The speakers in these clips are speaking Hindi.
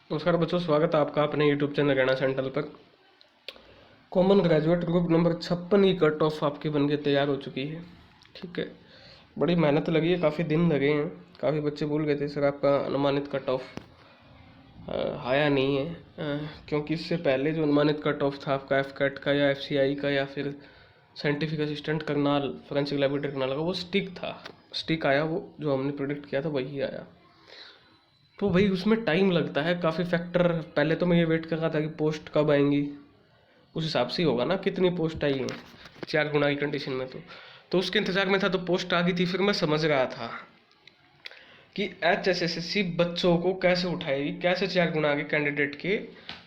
नमस्कार बच्चों, स्वागत है आपका अपने यूट्यूब चैनल गैना सेंट्रल पर। कॉमन ग्रेजुएट ग्रुप नंबर 56 की कट ऑफ आपकी बन के तैयार हो चुकी है। ठीक है, बड़ी मेहनत लगी है, काफ़ी दिन लगे हैं। काफ़ी बच्चे भूल गए थे सर आपका अनुमानित कट ऑफ आया नहीं है। क्योंकि इससे पहले जो अनुमानित कट ऑफ था आपका एफ कैट का या FCI का या फिर scientific assistant Karnal forensic laboratory Karnal का, वो स्टिक था। स्टिक आया, वो जो हमने प्रोडिक्ट किया था वही आया। तो भाई उसमें टाइम लगता है, काफ़ी फैक्टर। पहले तो मैं ये वेट कर रहा था कि पोस्ट कब आएंगी, उस हिसाब से ही होगा ना कितनी पोस्ट आई है 4 गुना की कंडीशन में। तो उसके इंतज़ार में था, तो पोस्ट आ गई थी। फिर मैं समझ रहा था कि HSSC बच्चों को कैसे उठाएगी, कैसे 4 गुना के कैंडिडेट के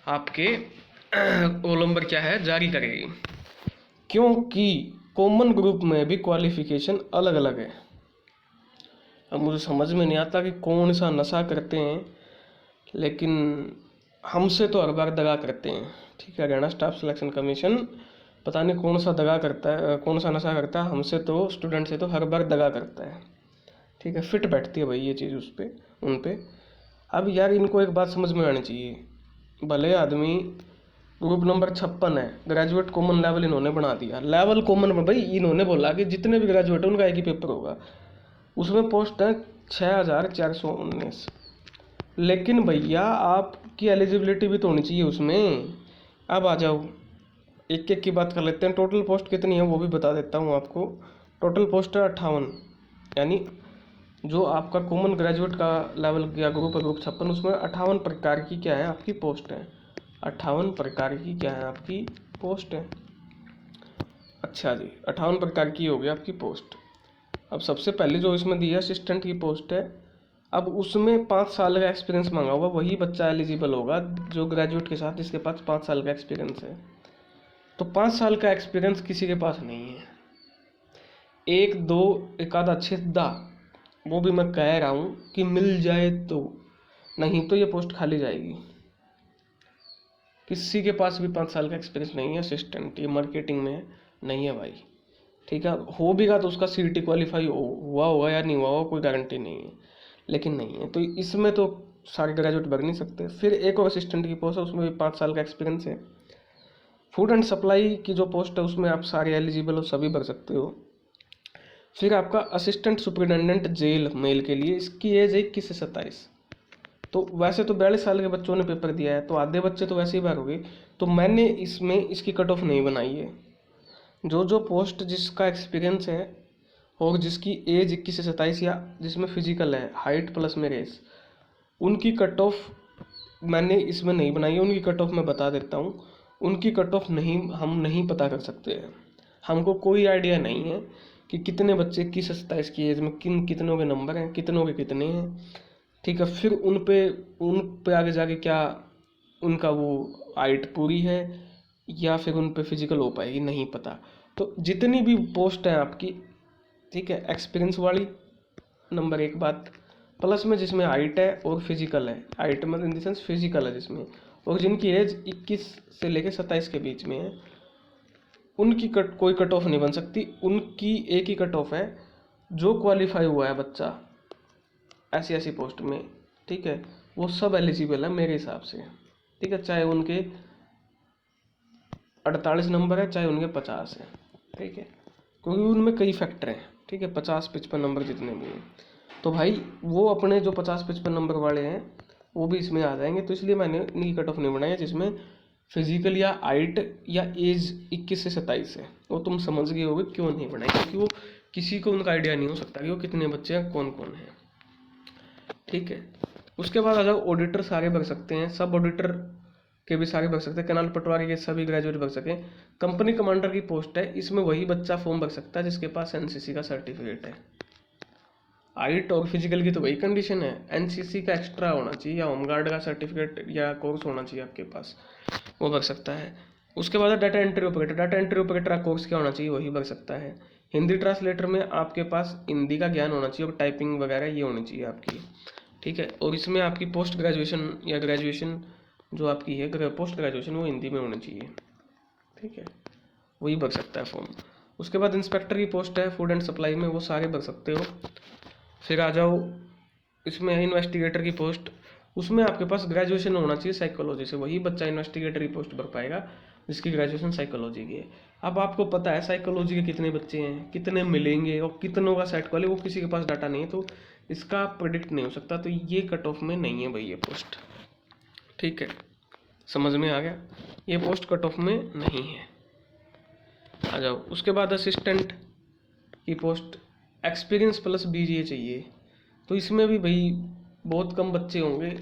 आपके रोल नंबर क्या है जारी करेगी। क्योंकि कॉमन ग्रुप में भी क्वालिफिकेशन अलग अलग है। अब मुझे समझ में नहीं आता कि कौन सा नशा करते हैं, लेकिन हमसे तो हर बार दगा करते हैं। ठीक है, हरियाणा स्टाफ सिलेक्शन कमीशन पता नहीं कौन सा दगा करता है, कौन सा नशा करता है। हमसे तो स्टूडेंट से तो हर बार दगा करता है। ठीक है, फिट बैठती है भाई ये चीज़ उस पर, उन पे। अब यार इनको एक बात समझ में आनी चाहिए, भले आदमी ग्रुप नंबर 56 है, ग्रेजुएट कॉमन लेवल इन्होंने बना दिया। लेवल कॉमन में भाई इन्होंने बोला कि जितने भी ग्रेजुएट हैं उनका एक ही पेपर होगा। उसमें पोस्ट है 6419। लेकिन भैया आपकी एलिजिबिलिटी भी तो होनी चाहिए उसमें। अब आ जाओ, एक एक की बात कर लेते हैं। टोटल पोस्ट कितनी है वो भी बता देता हूँ आपको। टोटल पोस्ट है 58। यानी जो आपका कॉमन ग्रेजुएट का लेवल या ग्रुप है, ग्रुप 56, उसमें 58 प्रकार की क्या है आपकी पोस्ट है। 58 प्रकार की क्या है आपकी पोस्ट है। अच्छा जी, 58 प्रकार की होगी आपकी पोस्ट। अब सबसे पहले जो इसमें दिया असिस्टेंट की पोस्ट है, अब उसमें 5 साल का एक्सपीरियंस मांगा हुआ। वही बच्चा एलिजिबल होगा जो ग्रेजुएट के साथ जिसके पास 5 साल का एक्सपीरियंस है। तो 5 साल का एक्सपीरियंस किसी के पास नहीं है। एक दो एक आधा छेदा, वो भी मैं कह रहा हूँ कि मिल जाए तो, नहीं तो ये पोस्ट खाली जाएगी। किसी के पास भी 5 साल का एक्सपीरियंस नहीं है असिस्टेंट, ये मार्केटिंग में नहीं है भाई। ठीक है, हो भी गा तो उसका CET क्वालिफाई हुआ होगा या नहीं हुआ होगा, कोई गारंटी नहीं है। लेकिन नहीं है, तो इसमें तो सारे ग्रेजुएट भर नहीं सकते। फिर एक और असिस्टेंट की पोस्ट है, उसमें भी 5 साल का एक्सपीरियंस है। फूड एंड सप्लाई की जो पोस्ट है उसमें आप सारे एलिजिबल हो, सभी भर सकते हो। फिर आपका असिस्टेंट सुपरिटेंडेंट जेल मेल के लिए, इसकी एज है 21 से 27। तो वैसे तो 42 साल के बच्चों ने पेपर दिया है, तो आधे बच्चे तो वैसे ही भर हो गए। तो मैंने इसमें इसकी कट ऑफ नहीं बनाई है। जो जो पोस्ट जिसका एक्सपीरियंस है और जिसकी एज 21 से 27 या जिसमें फिजिकल है, हाइट प्लस में रेस, उनकी कट ऑफ मैंने इसमें नहीं बनाई है। उनकी कट ऑफ मैं बता देता हूँ। उनकी कट ऑफ नहीं, हम नहीं पता कर सकते हैं। हमको कोई आइडिया नहीं है कि कितने बच्चे 21 से 27 की एज में कितनों के नंबर हैं, कितनों के कितने हैं। ठीक है, फिर उन पे आगे जाके क्या उनका वो हाइट पूरी है या फिर उन पे फिजिकल हो पाएगी, नहीं पता। तो जितनी भी पोस्ट है आपकी, ठीक है, एक्सपीरियंस वाली नंबर 1 बात, प्लस में जिसमें हाइट है और फिजिकल है। हाइट में इन द सेंस फिजिकल है जिसमें, और जिनकी एज 21 से लेकर 27 के बीच में है, उनकी कोई कट ऑफ नहीं बन सकती। उनकी एक ही कट ऑफ है, जो क्वालिफाई हुआ है बच्चा ऐसी ऐसी पोस्ट में, ठीक है, वो सब एलिजिबल है मेरे हिसाब से। ठीक है, चाहे उनके 48 नंबर है चाहे उनके 50 है। ठीक है, क्योंकि उनमें कई फैक्टर हैं। ठीक है, 50-55 नंबर जितने भी हैं, तो भाई वो अपने जो 50-55 नंबर वाले हैं वो भी इसमें आ जाएंगे। तो इसलिए मैंने इनकी कट ऑफ नहीं बनाई है जिसमें फिजिकल या हाइट या एज 21 से 27 है। वो तुम समझ गए होगे क्यों नहीं बनाई, क्योंकि वो किसी को उनका आइडिया नहीं हो सकता कि वो कितने बच्चे हैं, कौन कौन है। ठीक है, उसके बाद आ जाओ, ऑडिटर सारे भर सकते हैं, सब ऑडिटर के भी सारे भर सकते हैं, कैनाल पटवारी के सभी ग्रेजुएट भर सकें। कंपनी कमांडर की पोस्ट है, इसमें वही बच्चा फॉर्म भर सकता है जिसके पास NCC का सर्टिफिकेट है। हाइट और फिजिकल की तो वही कंडीशन है, NCC का एक्स्ट्रा होना चाहिए या होमगार्ड का सर्टिफिकेट या कोर्स होना चाहिए आपके पास, वो भर सकता है। उसके बाद data entry operator, data entry operator का कोर्स क्या होना चाहिए वही भर सकता है। हिंदी ट्रांसलेटर में आपके पास हिंदी का ज्ञान होना चाहिए और टाइपिंग वगैरह ये होनी चाहिए आपकी। ठीक है, और इसमें आपकी पोस्ट ग्रेजुएशन या ग्रेजुएशन जो आपकी है पोस्ट ग्रेजुएशन, वो हिंदी में होनी चाहिए। ठीक है, वही भर सकता है फॉर्म। उसके बाद इंस्पेक्टर की पोस्ट है फूड एंड सप्लाई में, वो सारे भर सकते हो। फिर आ जाओ, इसमें है इन्वेस्टिगेटर की पोस्ट, उसमें आपके पास ग्रेजुएशन होना चाहिए साइकोलॉजी से, वही बच्चा इन्वेस्टिगेटर की पोस्ट भर पाएगा जिसकी ग्रेजुएशन साइकोलॉजी की है। अब आपको पता है साइकोलॉजी के कितने बच्चे हैं, कितने मिलेंगे और कितनों का सेट कॉल है, वो किसी के पास डाटा नहीं है, तो इसका प्रेडिक्ट नहीं हो सकता। तो ये कट ऑफ में नहीं है भाई ये पोस्ट, ठीक है, समझ में आ गया, ये पोस्ट कट ऑफ में नहीं है। आ जाओ, उसके बाद असिस्टेंट की पोस्ट एक्सपीरियंस प्लस बीजीए चाहिए, तो इसमें भी भाई बहुत कम बच्चे होंगे,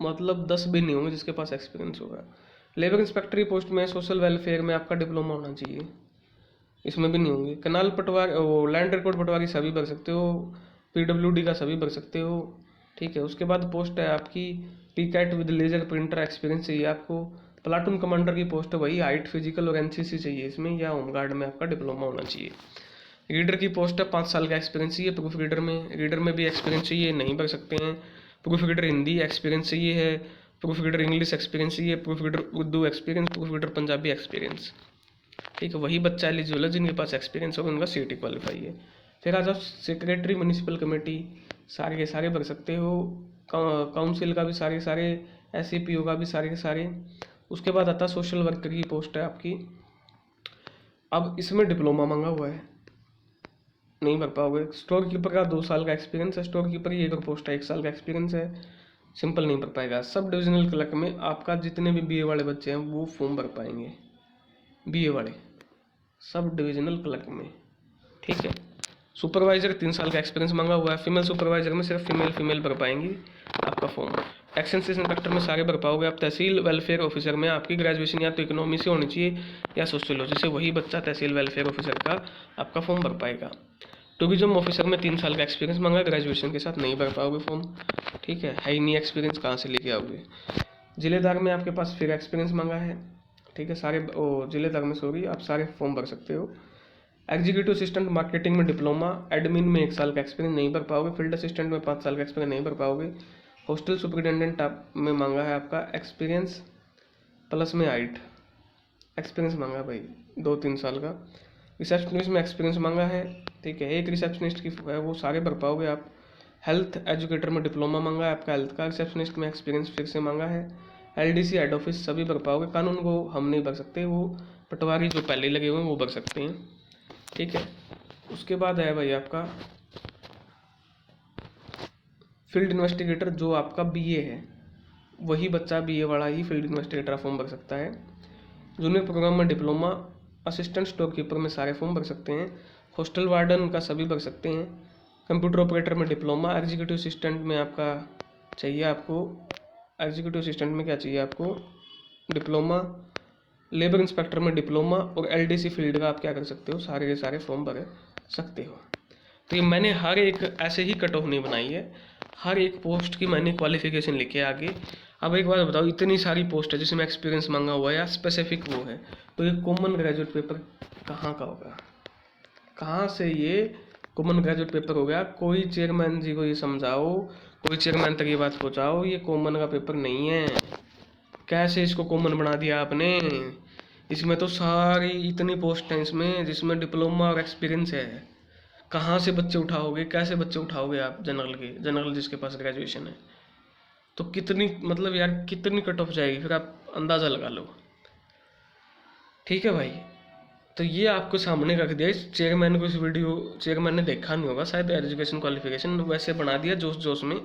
मतलब 10 भी नहीं होंगे जिसके पास एक्सपीरियंस होगा। लेबर इंस्पेक्टर की पोस्ट में सोशल वेलफेयर में आपका डिप्लोमा होना चाहिए, इसमें भी नहीं होंगे। कनाल पटवारी, वो लैंड रिकॉर्ड पटवारी सभी भर सकते हो, पीडब्ल्यूडी का सभी भर सकते हो, ठीक है। उसके बाद पोस्ट है आपकी पीकैट विद लेजर प्रिंटर एक्सपीरियंस चाहिए आपको। प्लाटून कमांडर की पोस्ट है वही, हाइट फिजिकल और एनसीसी चाहिए इसमें, या होमगार्ड में आपका डिप्लोमा होना चाहिए। रीडर की पोस्ट है 5 साल का एक्सपीरियंस चाहिए प्रूफ रीडर में, रीडर में भी एक्सपीरियंस चाहिए, नहीं भर सकते हैं। प्रूफ रीडर हिंदी एक्सपीरियंस चाहिए है, प्रूफ रीडर इंग्लिश एक्सपीरियंस चाहिए, proof reader Urdu experience, proof reader Punjabi experience, ठीक है। वही बच्चा एलिजिबल है जिनके पास एक्सपीरियंस होगा, उनका सीटी क्वालिफाई है। फिर आ जाओ सेक्रेटरी म्यूनिसिपल कमेटी, सारे के सारे भर सकते हो, काउंसिल का भी सारे के सारे, एससीपीओ का भी सारे के सारे। उसके बाद आता सोशल वर्कर की पोस्ट है आपकी, अब इसमें डिप्लोमा मांगा हुआ है, नहीं भर पाओगे। स्टोर कीपर का 2 साल का एक्सपीरियंस है, स्टोर कीपर की एक पोस्ट है 1 साल का एक्सपीरियंस है, सिंपल नहीं भर पाएगा। सब डिविजनल क्लर्क में आपका जितने भी बीए वाले बच्चे हैं वो फॉर्म भर पाएंगे, बीए वाले सब डिविजनल क्लर्क में, ठीक है। सुपरवाइजर 3 साल का एक्सपीरियंस मांगा हुआ है, फीमेल सुपरवाइजर में सिर्फ फीमेल भर पाएंगी आपका फॉर्म। एक्सेंसिस इंस्पेक्टर में सारे भर पाओगे आप। तहसील वेलफेयर ऑफिसर में आपकी ग्रेजुएशन या तो इकोनॉमी से होनी चाहिए या सोशियोलॉजी से, वही बच्चा तहसील वेलफेयर ऑफिसर का आपका फॉर्म भर पाएगा। टूरिज्म ऑफिसर में 3 साल का एक्सपीरियंस मांगा, ग्रेजुएशन के साथ नहीं भर पाओगे फॉर्म, ठीक है ही नहीं एक्सपीरियंस, कहाँ से लेके आओगे। जिलेदार में आपके पास फिर एक्सपीरियंस मांगा है, ठीक है, सारे जिलेदार में सॉरी आप सारे फॉर्म भर सकते हो। एग्जीक्यूटिव असिस्टेंट मार्केटिंग में डिप्लोमा, एडमिन में 1 साल का एक्सपीरियंस नहीं भर पाओगे, फील्ड असिस्टेंट में 5 साल का एक्सपीरियंस नहीं भर पाओगे। हॉस्टल सुपरिटेंडेंट आप में मांगा है आपका एक्सपीरियंस प्लस में हाइट, एक्सपीरियंस मांगा है भाई 2-3 साल का। रिसेप्शनिस्ट में एक्सपीरियंस मांगा है, ठीक है, एक रिसेप्शनिस्ट की है वो सारे भर पाओगे आप। हेल्थ एजुकेटर में डिप्लोमा मांगा है आपका हेल्थ का, रिसेप्शनिस्ट में एक्सपीरियंस फिर से मांगा है। एलडीसी हेड ऑफिस सभी भर पाओगे, कानून को हम नहीं भर सकते, वो पटवारी जो पहले लगे हुए हैं वो भर सकते हैं, ठीक है। उसके बाद है भाई आपका फील्ड इन्वेस्टिगेटर, जो आपका बीए है वही बच्चा बीए वाला ही फील्ड इन्वेस्टिगेटर फॉर्म भर सकता है। जूनियर प्रोग्राम में डिप्लोमा, असिस्टेंट स्टोर कीपर में सारे फॉर्म भर सकते हैं। हॉस्टल वार्डन का सभी भर सकते हैं। कंप्यूटर ऑपरेटर में डिप्लोमा, एग्जीक्यूटिव असिस्टेंट में आपका चाहिए आपको, एग्जीक्यूटिव असिस्टेंट में क्या चाहिए आपको, डिप्लोमा। लेबर इंस्पेक्टर में डिप्लोमा और एलडीसी फील्ड का आप क्या कर सकते हो, सारे के सारे फॉर्म भर सकते हो। तो ये मैंने हर एक ऐसे ही कट ऑफ नहीं बनाई है, हर एक पोस्ट की मैंने क्वालिफिकेशन लिखी है आगे। अब एक बात बताओ, इतनी सारी पोस्ट है जिसमें एक्सपीरियंस मांगा हुआ है या स्पेसिफिक वो है, तो ये कॉमन ग्रेजुएट पेपर कहाँ का होगा, कहाँ से ये कॉमन ग्रेजुएट पेपर हो गया। कोई चेयरमैन जी को ये समझाओ, कोई चेयरमैन तक ये बात पहुँचाओ, ये कॉमन का पेपर नहीं है। कैसे इसको कॉमन बना दिया आपने, इसमें तो सारी इतनी पोस्ट हैं इसमें जिसमें डिप्लोमा और एक्सपीरियंस है। कहाँ से बच्चे उठाओगे, कैसे बच्चे उठाओगे आप जनरल के, जनरल जिसके पास ग्रेजुएशन है, तो कितनी मतलब यार कितनी कट ऑफ जाएगी, फिर आप अंदाज़ा लगा लो, ठीक है भाई। तो ये आपको सामने रख दिया, इस चेयरमैन को, इस वीडियो चेयरमैन ने देखा नहीं होगा शायद, एजुकेशन क्वालिफिकेशन वैसे बना दिया जोश जोश में।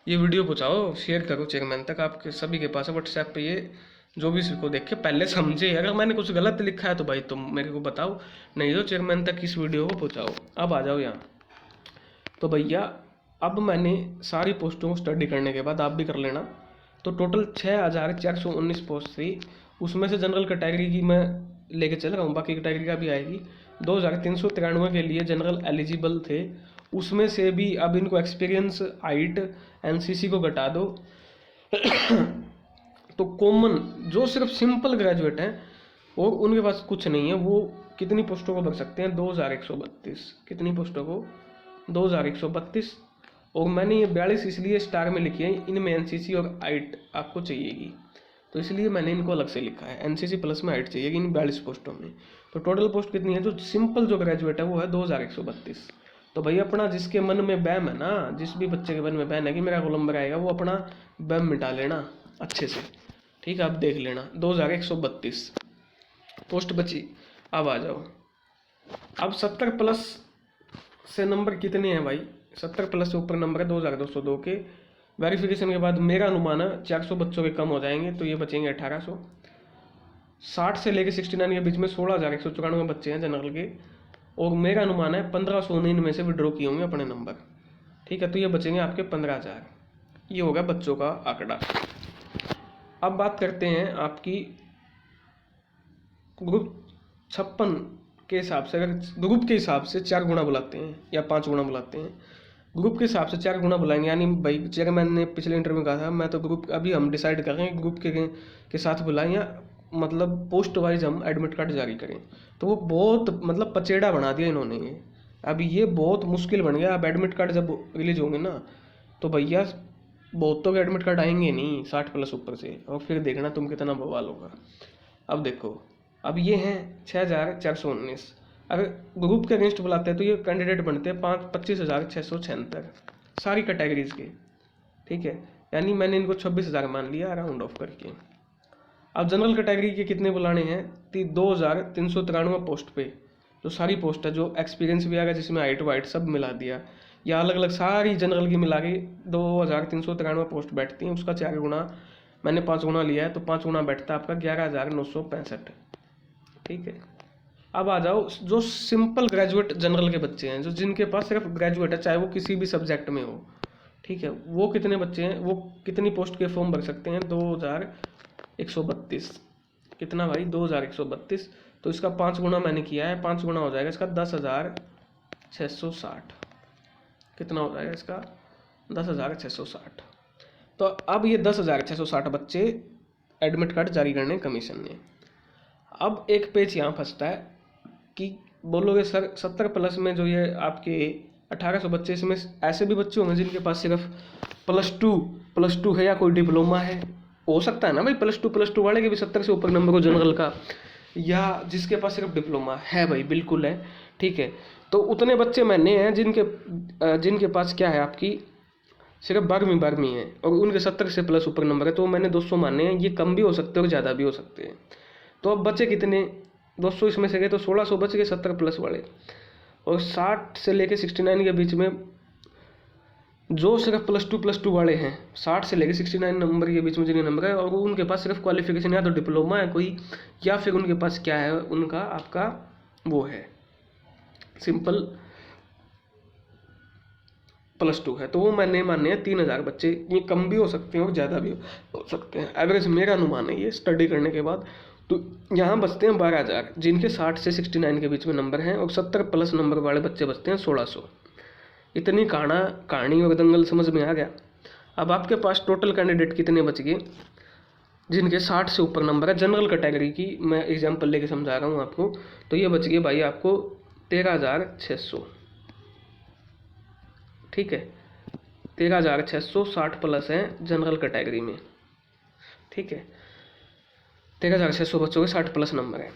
ये वीडियो पहुँचाओ, शेयर करो चेयरमैन तक, आपके सभी के पास है व्हाट्सएप पे, ये जो भी इसको देख के पहले समझे। अगर मैंने कुछ गलत लिखा है तो भाई तुम मेरे को बताओ, नहीं तो चेयरमैन तक इस वीडियो को पहुँचाओ। अब आ जाओ यहाँ, तो भैया अब मैंने सारी पोस्टों को स्टडी करने के बाद आप भी कर लेना, तो टोटल 6419 पोस्ट थी, उसमें से जनरल कैटेगरी की मैं लेके चल रहा हूँ, बाकी कैटेगरी का भी आएगी। 2393 के लिए जनरल एलिजिबल थे, उसमें से भी अब इनको एक्सपीरियंस, हाइट, एनसीसी को घटा दो तो कॉमन जो सिर्फ सिंपल ग्रेजुएट हैं और उनके पास कुछ नहीं है, वो कितनी पोस्टों को भर सकते हैं, 2132। कितनी पोस्टों को, 2132। और मैंने ये 42 इसलिए स्टार में लिखी है, इनमें एनसीसी और हाइट आपको चाहिएगी, तो इसलिए मैंने इनको अलग से लिखा है, एनसीसी प्लस में हाइट चाहिएगी इन 42 पोस्टों में। तो टोटल पोस्ट कितनी है, जो सिंपल जो ग्रेजुएट है वो है 2132, तो भाई अपना जिसके मन में बैम है ना, जिस भी बच्चे के मन में बैम है कि मेरा गोलंबर आएगा, वो अपना बैम मिटा लेना अच्छे से। ठीक है, अब देख लेना 2132 पोस्ट बची। अब आ जाओ, अब 70+ से नंबर कितने हैं भाई? 70+ से ऊपर नंबर है 2202 के। वेरिफिकेशन के बाद मेरा अनुमान है 400 बच्चों के कम हो जाएंगे, तो ये बचेंगे 1800। 60 से लेकर 69 के बीच में 16,194 बच्चे हैं जनरल के, और मेरा अनुमान है 1519 में से विड्रॉ किए होंगे अपने नंबर। ठीक है, तो ये बचेंगे आपके 15,000। ये होगा बच्चों का आंकड़ा। अब बात करते हैं आपकी ग्रुप 56 के हिसाब से। अगर ग्रुप के हिसाब से 4 गुना बुलाते हैं या 5 गुना बुलाते हैं, ग्रुप के हिसाब से 4 गुना बुलाएंगे, यानी भाई चेयरमैन ने पिछले इंटरव्यू में कहा था, मैं तो ग्रुप अभी हम डिसाइड कर रहे हैं ग्रुप के साथ बुलाएं या मतलब पोस्ट वाइज हम एडमिट कार्ड जारी करें। तो वो बहुत मतलब पचेड़ा बना दिया इन्होंने ये। अभी ये बहुत मुश्किल बन गया। अब एडमिट कार्ड जब रिलीज होंगे ना, तो भैया बहुतों के एडमिट कार्ड आएंगे नहीं 60+ ऊपर से, और फिर देखना तुम कितना बवाल होगा। अब देखो, अब ये हैं 6,419। अगर ग्रुप के अगेंस्ट बुलाते हैं तो ये कैंडिडेट बनते हैं 25,676 सारी कैटेगरीज के। ठीक है, यानी मैंने इनको 26,000 मान लिया राउंड ऑफ करके। अब जनरल कैटेगरी के कितने बुलाने हैं? 2,393 पोस्ट पे, जो सारी पोस्ट है, जो एक्सपीरियंस भी आएगा, जिसमें हाइट वाइट सब मिला दिया, या अलग अलग सारी जनरल की मिला के 2,393 पोस्ट बैठती हैं। उसका 4 गुना मैंने 5 गुना लिया है, तो 5 गुना बैठता है आपका 11,965। ठीक है, अब आ जाओ जो सिंपल ग्रेजुएट जनरल के बच्चे हैं, जो जिनके पास सिर्फ ग्रेजुएट है, चाहे वो किसी भी सब्जेक्ट में हो। ठीक है, वो कितने बच्चे हैं? वो कितनी पोस्ट के फॉर्म भर सकते हैं? 2,132। कितना भाई? 2,132। तो इसका 5 गुना मैंने किया है, 5 गुना हो जाएगा इसका 10,660। कितना हो जाएगा इसका? 10,660। तो अब ये 10,660 बच्चे एडमिट कार्ड जारी करने कमीशन ने। अब एक पेज यहाँ फंसता है कि बोलोगे सर 70+ में जो ये आपके 1800 बच्चे, इसमें ऐसे भी बच्चे होंगे जिनके पास सिर्फ +2 है या कोई डिप्लोमा है। हो सकता है ना भाई, +2 वाले के भी 70 से ऊपर नंबर हो जनरल का, या जिसके पास सिर्फ डिप्लोमा है भाई, बिल्कुल है। ठीक है, तो उतने बच्चे मैंने हैं जिनके पास क्या है आपकी सिर्फ 12वीं है, और उनके 70 से प्लस ऊपर नंबर है, तो मैंने 200 माने हैं। ये कम भी हो सकते हैं और ज़्यादा भी हो सकते हैं। तो अब बचे कितने? 200 इसमें से गए तो 1600 बच गए 70+ वाले। और 60 से लेके 69 के बीच में जो सिर्फ +2 वाले हैं, 60 से लेके 69 नंबर के बीच में जिनके नंबर है, और उनके पास सिर्फ क्वालिफिकेशन या तो डिप्लोमा है कोई, या फिर उनके पास क्या है, उनका आपका वो है सिंपल +2 है। तो वो मैंने माने हैं 3,000 बच्चे। ये कम भी हो सकते हैं और ज़्यादा भी हो सकते हैं। एवरेज मेरा अनुमान है ये स्टडी करने के बाद। तो यहाँ बचते हैं 12,000 जिनके 60 से 69 के बीच में नंबर हैं, और 70+ नंबर वाले बच्चे बचते हैं 1,600। इतनी कहानी और दंगल समझ में आ गया। अब आपके पास टोटल कैंडिडेट कितने बच गए जिनके 60 से ऊपर नंबर है जनरल कैटेगरी की? मैं एग्जाम्पल लेके समझा रहा हूँ आपको। तो ये बच गए भाई आपको 13,600। ठीक है, 13,600 60+ हैं जनरल कैटेगरी में। ठीक है, 13,600 बच्चों के 60+ नंबर है।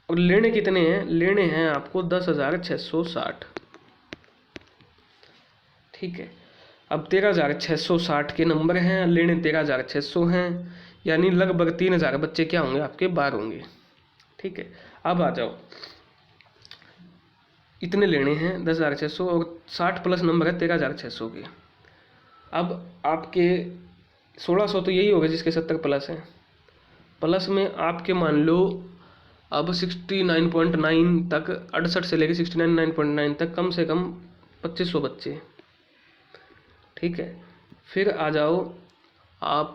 और लेने कितने हैं? लेने हैं आपको 10,660। ठीक है, अब 13,660 के नंबर हैं, लेने 13,600 हैं, यानी लगभग 3,000 बच्चे क्या होंगे आपके? बाहर होंगे। ठीक है, अब आ जाओ, इतने लेने हैं 10,600, और 60+ नंबर है 13,600 के। अब आपके 1,600 तो यही होगा जिसके 70+ हैं, प्लस में आपके मान लो अब 69.9 तक, 68 से लेकर 69.9 तक कम से कम 2,500 बच्चे। ठीक है, फिर आ जाओ आप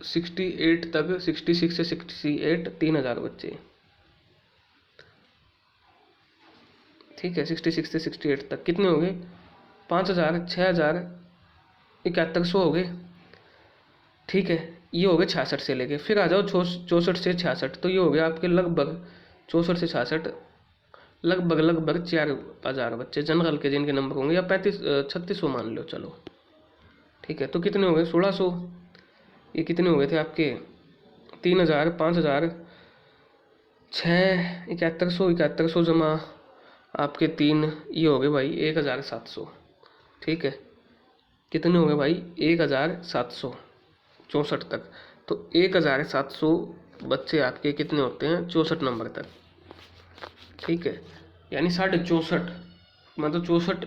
68 तक, 66 से 68 3,000 बच्चे। ठीक है, 66 से 68 तक कितने हो गए? 5,000, 6,000, 7,100 हो गए। ठीक है, ये हो गए 66 से लेके। फिर आ जाओ 64 से 66, तो ये हो गया आपके लगभग 64 से 66 लगभग 4,000 बच्चे जनरल के जिनके नंबर होंगे, या 3600 मान लो चलो। ठीक है, तो कितने हो गए? 1,600। ये कितने हो गए थे आपके? 3,000, 5,000, 6, 7,100 जमा आपके 3 ये हो गए भाई 1700, ठीक है। कितने हो गए भाई 1764 तक। तो 1700 बच्चे आपके कितने होते हैं 64 नंबर तक, ठीक है। यानी 64.5, मतलब 64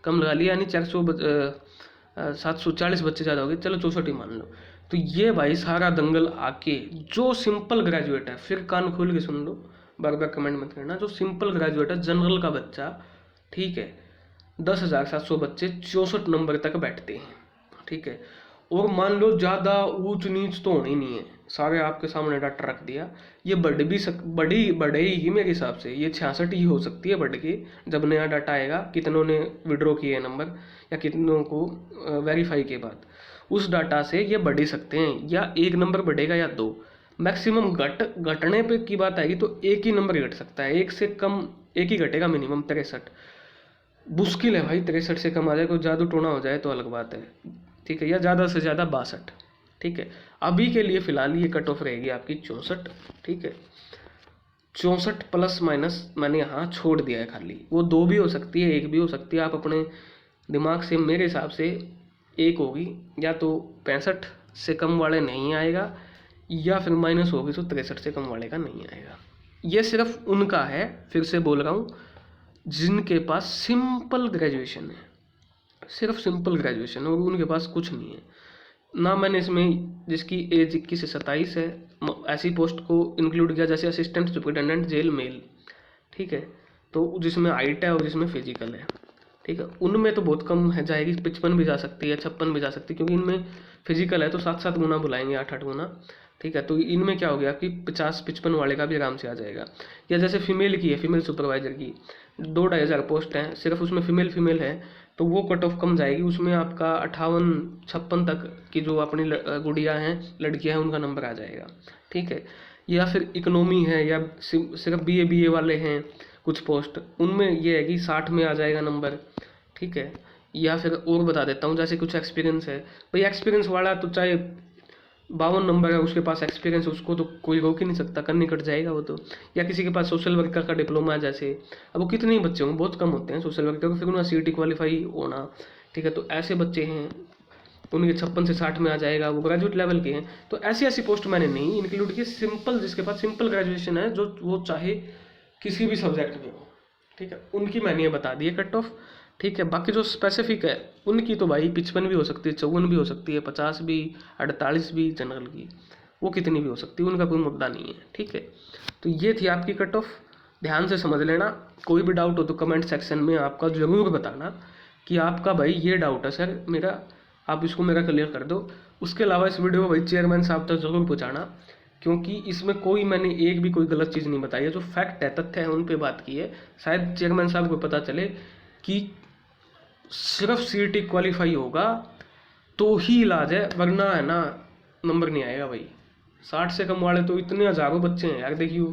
कम लगा लिया, यानी 740 बच्चे ज़्यादा हो गए, चलो 64 ही मान लो। तो ये भाई सारा दंगल आके जो सिंपल ग्रेजुएट है, फिर कान खोल के सुन लो, बार बार कमेंट मत करना, जो सिंपल ग्रेजुएट है जनरल का बच्चा, ठीक है, 10,700 बच्चे 64 नंबर तक बैठते हैं, ठीक है। और मान लो ज़्यादा ऊंच नीच तो होनी नहीं है, सारे आपके सामने डाटा रख दिया। ये बढ़ेगी मेरे हिसाब से, ये 66 ही हो सकती है बढ़ के, जब नया डाटा आएगा कितनों ने विड्रॉ किए नंबर या कितनों को वेरीफाई के बाद, उस डाटा से ये बढ़ ही सकते हैं, या एक नंबर बढ़ेगा या दो मैक्सिमम। घटने पे की बात आएगी तो एक ही नंबर घट सकता है, एक से कम एक ही घटेगा मिनिमम 63। मुश्किल है भाई 63 से कम आ जाए, कोई जादू टोना हो जाए तो अलग बात है, ठीक है, या ज़्यादा से ज़्यादा 62, ठीक है। अभी के लिए फ़िलहाल ये कट ऑफ रहेगी आपकी 64, ठीक है। 64 प्लस माइनस मैंने यहाँ छोड़ दिया है खाली, वो 2 भी हो सकती है, 1 भी हो सकती है, आप अपने दिमाग से, मेरे हिसाब से 1 होगी, या तो 65 से कम वाले नहीं आएगा, या फिर माइनस होगी तो 63 से कम वाले का नहीं आएगा। ये सिर्फ उनका है, फिर से बोल रहा हूँ, जिनके पास सिंपल ग्रेजुएशन है, सिर्फ सिंपल ग्रेजुएशन, और उनके पास कुछ नहीं है ना। मैंने इसमें जिसकी एज 21 से 27 है ऐसी पोस्ट को इंक्लूड किया, जैसे असिस्टेंट सुपरिटेंडेंट जेल मेल, ठीक है, तो जिसमें हाइट है और जिसमें फिजिकल है, ठीक है। उनमें तो बहुत कम है, जाएगी 55 भी जा सकती है, 56 भी जा सकती है, क्योंकि इनमें फिजिकल है तो 7-7 गुना बुलाएंगे, 8-8 गुना, ठीक है। तो इनमें क्या हो गया कि 50-55 वाले का भी आराम से आ जाएगा। या जैसे फीमेल की है, फीमेल सुपरवाइजर की 2-2.5 हज़ार पोस्ट हैं, सिर्फ उसमें फीमेल है, तो वो कट ऑफ कम जाएगी, उसमें आपका 58-56 तक की जो अपनी गुड़िया हैं, लड़कियां हैं, उनका नंबर आ जाएगा, ठीक है। या फिर इकोनॉमी है, या सिर्फ BA वाले हैं कुछ पोस्ट, उनमें ये है कि 60 में आ जाएगा नंबर, ठीक है। या फिर और बता देता हूँ, जैसे कुछ एक्सपीरियंस है, भाई एक्सपीरियंस वाला तो चाहे 52 नंबर है उसके पास एक्सपीरियंस, उसको तो कोई रोक ही नहीं सकता, करनी कट जाएगा वो तो। या किसी के पास सोशल वर्कर का डिप्लोमा है, जैसे अब वो कितने ही बच्चे होंगे, बहुत कम होते हैं सोशल वर्कर, फिर उनका CET क्वालिफाई होना, ठीक है। तो ऐसे बच्चे हैं, उनके 56 से 60 में आ जाएगा, वो ग्रेजुएट लेवल के हैं। तो ऐसी पोस्ट मैंने नहीं इंक्लूड की, सिंपल जिसके पास सिंपल ग्रेजुएशन है, जो वो चाहे किसी भी सब्जेक्ट में हो, ठीक है, उनकी मैंने ये बता दी है कट ऑफ, ठीक है। बाकी जो स्पेसिफिक है उनकी तो भाई 55 भी हो सकती है, 54 भी हो सकती है, 50 भी, 48 भी जनरल की, वो कितनी भी हो सकती है, उनका कोई मुद्दा नहीं है, ठीक है। तो ये थी आपकी कट ऑफ, ध्यान से समझ लेना। कोई भी डाउट हो तो कमेंट सेक्शन में आपका ज़रूर बताना कि आपका भाई ये डाउट है सर मेरा, आप इसको मेरा क्लियर कर दो। उसके अलावा इस वीडियो को भाई चेयरमैन साहब तक जरूर पहुँचाना, क्योंकि इसमें कोई मैंने एक भी कोई गलत चीज़ नहीं बताई है, जो फैक्ट है, तथ्य है, उन पे बात की है। शायद चेयरमैन साहब को पता चले कि सिर्फ CET क्वालिफाई होगा तो ही इलाज है, वरना है ना नंबर नहीं आएगा भाई। 60 से कम वाले तो इतने हज़ारों बच्चे हैं यार, देखियो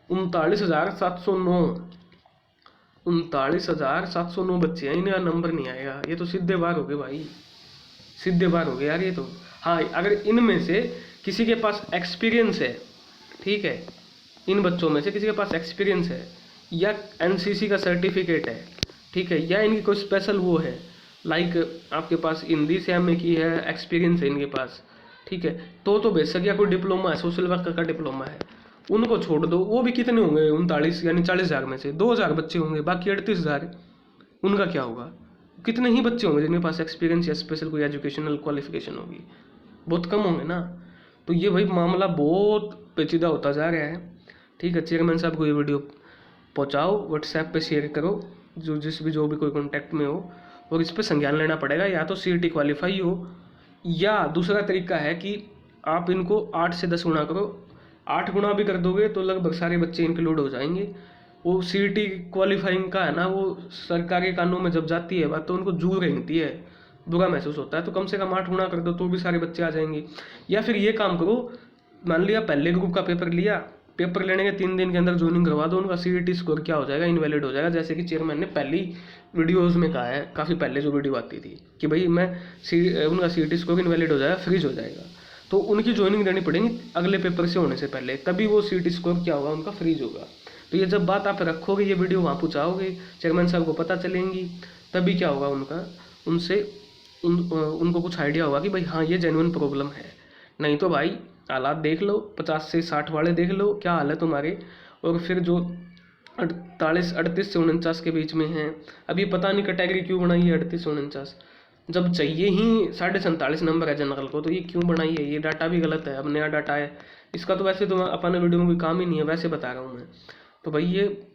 39,709 बच्चे हैं, इन्हें नंबर नहीं आएगा, ये तो सीधे बार हो गए भाई, सीधे बार हो गए यार ये तो। हाँ, अगर इनमें से किसी के पास एक्सपीरियंस है, ठीक है, इन बच्चों में से किसी के पास एक्सपीरियंस है, या NCC का सर्टिफिकेट है, ठीक है, या इनकी कोई स्पेशल वो है, लाइक आपके पास हिंदी से MA की है, एक्सपीरियंस है इनके पास, ठीक है, तो बेशक, या कोई डिप्लोमा है, सोशल वर्कर का डिप्लोमा है, उनको छोड़ दो। वो भी कितने होंगे 39, यानी 40,000 में से 2,000 बच्चे होंगे, बाकी 38,000 उनका क्या होगा? कितने ही बच्चे होंगे जिनके पास एक्सपीरियंस या स्पेशल कोई एजुकेशनल क्वालिफिकेशन होगी, बहुत कम होंगे ना। तो ये भाई मामला बहुत पेचीदा होता जा रहा है, ठीक है। चेयरमैन साहब को ये वीडियो पहुंचाओ, व्हाट्सएप पे शेयर करो, जो भी कोई कांटेक्ट में हो, और इस पर संज्ञान लेना पड़ेगा। या तो CET क्वालिफाई हो, या दूसरा तरीका है कि आप इनको 8 से 10 गुना करो, 8 गुना भी कर दोगे तो लगभग सारे बच्चे इंक्लूड हो जाएंगे। वो CET क्वालिफाइंग का है ना, वो सरकारी कानून में जब जाती है बात तो उनको जूर रेंगती है, बुरा महसूस होता है। तो कम से कम 8 गुना कर दो तो भी सारे बच्चे आ जाएंगे। या फिर ये काम करो, मान लिया पहले ग्रुप का पेपर लिया, पेपर लेने के 3 दिन के अंदर ज्वाइनिंग करवा दो, उनका CET स्कोर क्या हो जाएगा, इनवैलिड हो जाएगा। जैसे कि चेयरमैन ने पहली वीडियोज़ में कहा है, काफ़ी पहले जो वीडियो आती थी कि भाई उनका CET स्कोर इनवैलिड हो जाएगा, फ्रीज हो जाएगा। तो उनकी ज्वाइनिंग देनी पड़ेगी अगले पेपर से होने से पहले, तभी वो CET स्कोर क्या होगा उनका फ्रीज होगा। तो ये जब बात आप रखोगे, ये वीडियो वहाँ पहुँचाओगे, चेयरमैन साहब को पता चलेंगी, तभी क्या होगा उनका, उनसे उनको कुछ आइडिया होगा कि भाई हाँ ये जेन्युइन प्रॉब्लम है। नहीं तो भाई हालात देख लो, 50 से 60 वाले देख लो क्या हाल है तुम्हारे। और फिर जो 38 से 49 के बीच में हैं, अभी पता नहीं कैटेगरी क्यों बनाई है 38 से 49, जब चाहिए ही 47.5 नंबर है जनरल को, तो ये क्यों बनाई है, ये डाटा भी गलत है, अब नया डाटा है इसका। तो वैसे तो अपने वीडियो में कोई काम ही नहीं है, वैसे बता रहा हूँ मैं। तो भाई ये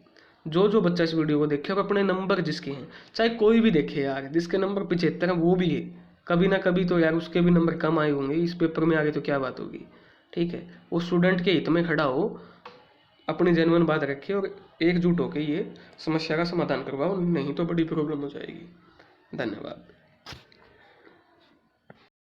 जो बच्चा इस वीडियो को देखे और अपने नंबर जिसके हैं, चाहे कोई भी देखे यार, जिसके नंबर 75 है वो भी है, कभी ना कभी तो यार उसके भी नंबर कम आए होंगे, इस पेपर में आगे तो क्या बात होगी, ठीक है। वो स्टूडेंट के हित में खड़ा हो, अपनी जेन्युइन बात रखे और एकजुट होकर ये समस्या का समाधान करवाओ, नहीं तो बड़ी प्रॉब्लम हो जाएगी। धन्यवाद।